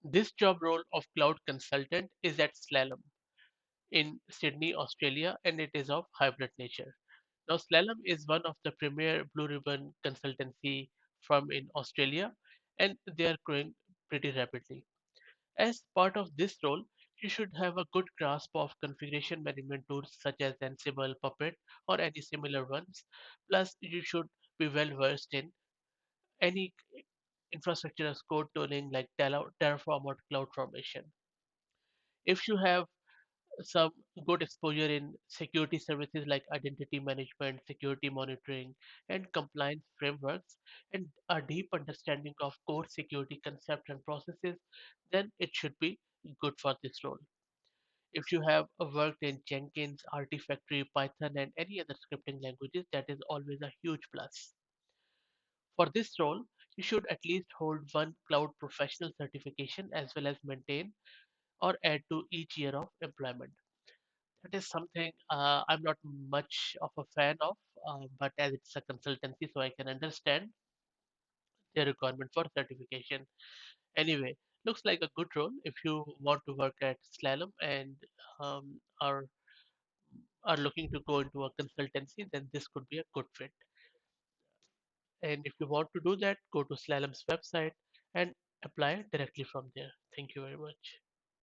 This job role of cloud consultant is at Slalom in Sydney, Australia, and it is of hybrid nature. Now, Slalom is one of the premier Blue Ribbon consultancy firm in Australia, and they are growing pretty rapidly. As part of this role, you should have a good grasp of configuration management tools such as Ansible, Puppet, or any similar ones. Plus, you should be well versed in any infrastructure as code tooling like Terraform or CloudFormation. If you have some good exposure in security services like identity management, security monitoring, and compliance frameworks, and a deep understanding of core security concepts and processes, then it should be good for this role. If you have worked in Jenkins, Artifactory, Python, and any other scripting languages, that is always a huge plus. For this role, you should at least hold one cloud professional certification as well as maintain or add to each year of employment. That is something I'm not much of a fan of, but as it's a consultancy, so I can understand their requirement for certification. Anyway, looks like a good role if you want to work at Slalom and um, are are looking to go into a consultancy, then this could be a good fit. And if you want to do that, go to Slalom's website and apply directly from there. Thank you very much.